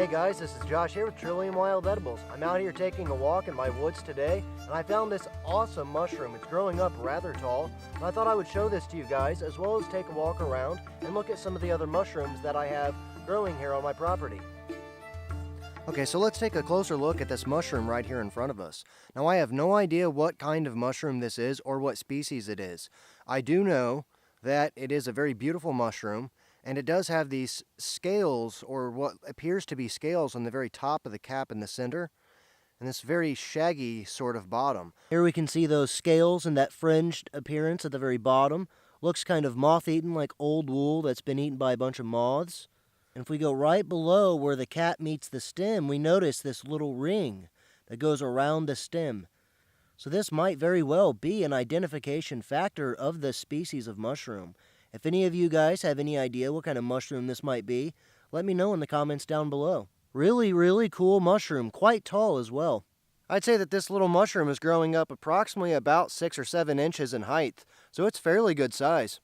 Hey guys, this is Josh here with Trillium Wild Edibles. I'm out here taking a walk in my woods today, and I found this awesome mushroom. It's growing up rather tall, and I thought I would show this to you guys, as well as take a walk around and look at some of the other mushrooms that I have growing here on my property. Okay, so let's take a closer look at this mushroom right here in front of us. Now, I have no idea what kind of mushroom this is or what species it is. I do know that it is a very beautiful mushroom, and it does have these scales, or what appears to be scales, on the very top of the cap in the center, and this very shaggy sort of bottom. Here we can see those scales and that fringed appearance at the very bottom. Looks kind of moth-eaten, like old wool that's been eaten by a bunch of moths. And if we go right below where the cap meets the stem, we notice this little ring that goes around the stem. So this might very well be an identification factor of the species of mushroom. If any of you guys have any idea what kind of mushroom this might be, let me know in the comments down below. Really cool mushroom, quite tall as well. I'd say that this little mushroom is growing up approximately about 6 or 7 inches in height, so it's fairly good size.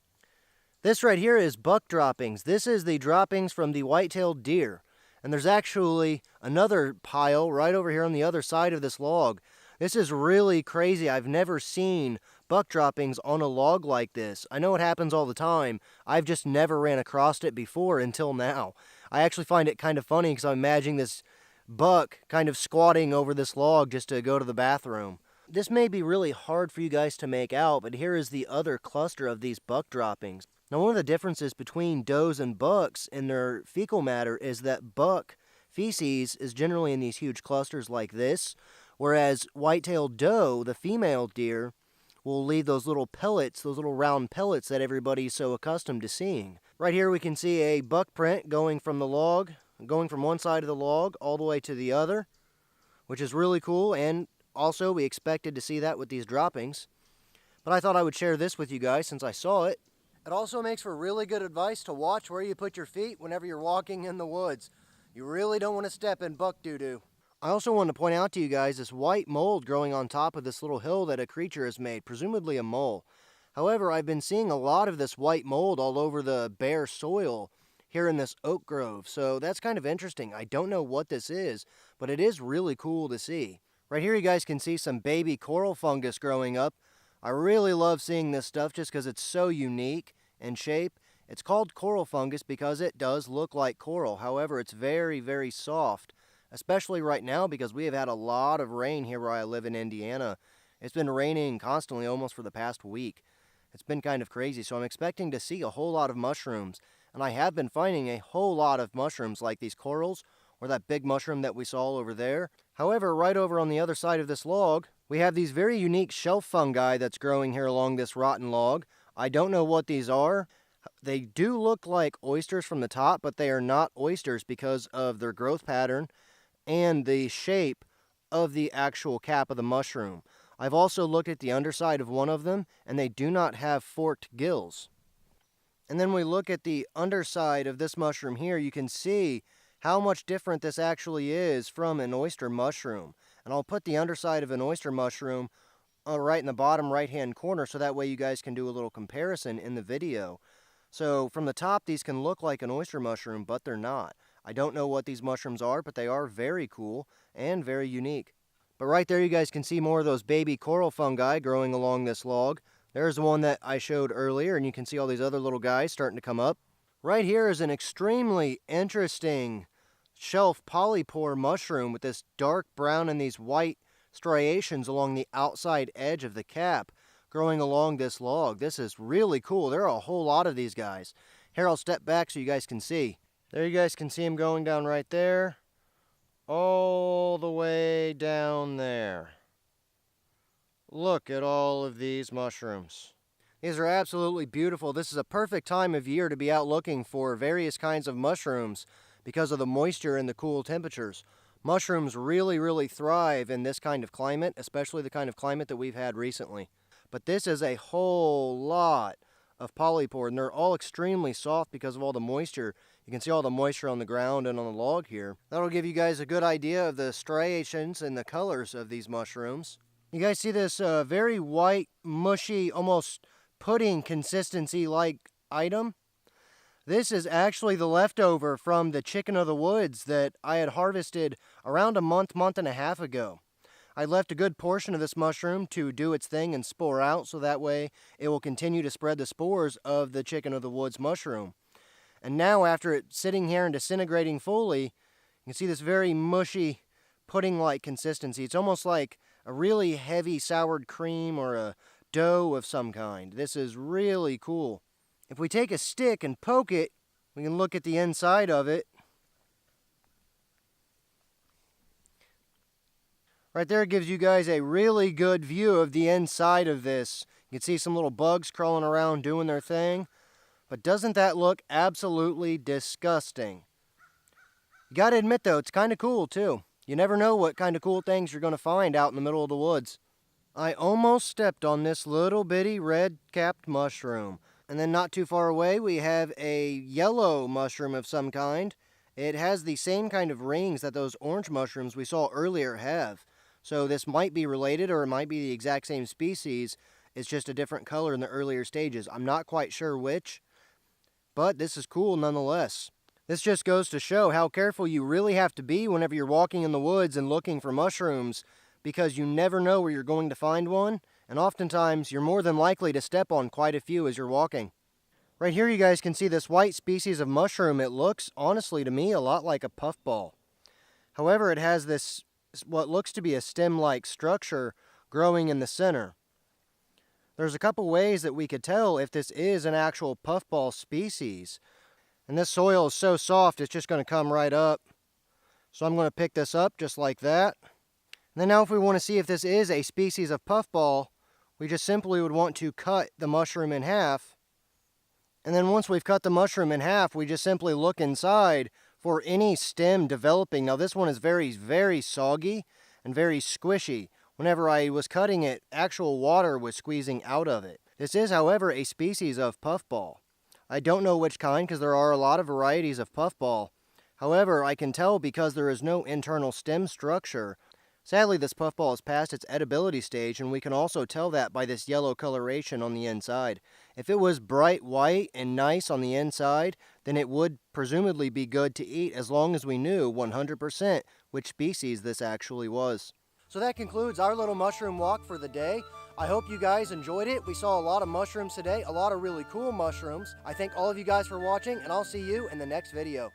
This right here is buck droppings. This is the droppings from the white-tailed deer. And there's actually another pile right over here on the other side of this log. This is really crazy. I've never seen buck droppings on a log like this. I know it happens all the time. I've just never ran across it before until now. I actually find it kind of funny because I'm imagining this buck kind of squatting over this log just to go to the bathroom. This may be really hard for you guys to make out, but here is the other cluster of these buck droppings. Now, one of the differences between does and bucks in their fecal matter is that buck feces is generally in these huge clusters like this, whereas white-tailed doe, the female deer, will leave those little pellets, those little round pellets that everybody's so accustomed to seeing. Right here we can see a buck print going from the log, going from one side of the log all the way to the other, which is really cool, and also we expected to see that with these droppings. But I thought I would share this with you guys since I saw it. It also makes for really good advice to watch where you put your feet whenever you're walking in the woods. You really don't want to step in buck doo-doo. I also want to point out to you guys this white mold growing on top of this little hill that a creature has made, presumably a mole. However, I've been seeing a lot of this white mold all over the bare soil here in this oak grove, so that's kind of interesting. I don't know what this is, but it is really cool to see. Right here you guys can see some baby coral fungus growing up. I really love seeing this stuff just because it's so unique in shape. It's called coral fungus because it does look like coral. However, it's very soft, especially right now because we have had a lot of rain here where I live in Indiana. It's been raining constantly almost for the past week. It's been kind of crazy, so I'm expecting to see a whole lot of mushrooms. And I have been finding a whole lot of mushrooms like these corals or that big mushroom that we saw over there. However, right over on the other side of this log, we have these very unique shelf fungi that's growing here along this rotten log. I don't know what these are. They do look like oysters from the top, but they are not oysters because of their growth pattern and the shape of the actual cap of the mushroom. I've also looked at the underside of one of them, and they do not have forked gills. And then we look at the underside of this mushroom here, you can see how much different this actually is from an oyster mushroom. And I'll put the underside of an oyster mushroom right in the bottom right-hand corner so that way you guys can do a little comparison in the video. So from the top, these can look like an oyster mushroom, but they're not. I don't know what these mushrooms are, but they are very cool and very unique. But right there you guys can see more of those baby coral fungi growing along this log. There's the one that I showed earlier, and you can see all these other little guys starting to come up. Right here is an extremely interesting shelf polypore mushroom with this dark brown and these white striations along the outside edge of the cap growing along this log. This is really cool. There are a whole lot of these guys. Here, I'll step back so you guys can see. There you guys can see them going down right there, all the way down there. Look at all of these mushrooms. These are absolutely beautiful. This is a perfect time of year to be out looking for various kinds of mushrooms because of the moisture and the cool temperatures. Mushrooms really thrive in this kind of climate, especially the kind of climate that we've had recently. But this is a whole lot of polypore, and they're all extremely soft because of all the moisture. You can see all the moisture on the ground and on the log here. That'll give you guys a good idea of the striations and the colors of these mushrooms. You guys see this very white, mushy, almost pudding consistency-like item? This is actually the leftover from the chicken of the woods that I had harvested around a month and a half ago. I left a good portion of this mushroom to do its thing and spore out, so that way it will continue to spread the spores of the chicken of the woods mushroom. And now, after it sitting here and disintegrating fully, you can see this very mushy, pudding-like consistency. It's almost like a really heavy soured cream or a dough of some kind. This is really cool. If we take a stick and poke it, we can look at the inside of it. Right there gives you guys a really good view of the inside of this. You can see some little bugs crawling around doing their thing. But doesn't that look absolutely disgusting? You gotta admit though, it's kind of cool too. You never know what kind of cool things you're gonna find out in the middle of the woods. I almost stepped on this little bitty red-capped mushroom. And then not too far away we have a yellow mushroom of some kind. It has the same kind of rings that those orange mushrooms we saw earlier have. So this might be related, or it might be the exact same species. It's just a different color in the earlier stages. I'm not quite sure which, but this is cool nonetheless. This just goes to show how careful you really have to be whenever you're walking in the woods and looking for mushrooms, because you never know where you're going to find one, and oftentimes you're more than likely to step on quite a few as you're walking. Right here you guys can see this white species of mushroom. It looks, honestly to me, a lot like a puffball. However, it has this what looks to be a stem-like structure growing in the center. There's a couple ways that we could tell if this is an actual puffball species. And this soil is so soft, it's just going to come right up. So I'm going to pick this up just like that. And then now if we want to see if this is a species of puffball, we just simply would want to cut the mushroom in half. And then once we've cut the mushroom in half, we just simply look inside for any stem developing. Now this one is very, very soggy and very squishy. Whenever I was cutting it, actual water was squeezing out of it. This is, however, a species of puffball. I don't know which kind because there are a lot of varieties of puffball. However, I can tell because there is no internal stem structure. Sadly, this puffball is past its edibility stage, and we can also tell that by this yellow coloration on the inside. If it was bright white and nice on the inside, then it would presumably be good to eat as long as we knew 100% which species this actually was. So that concludes our little mushroom walk for the day. I hope you guys enjoyed it. We saw a lot of mushrooms today, a lot of really cool mushrooms. I thank all of you guys for watching, and I'll see you in the next video.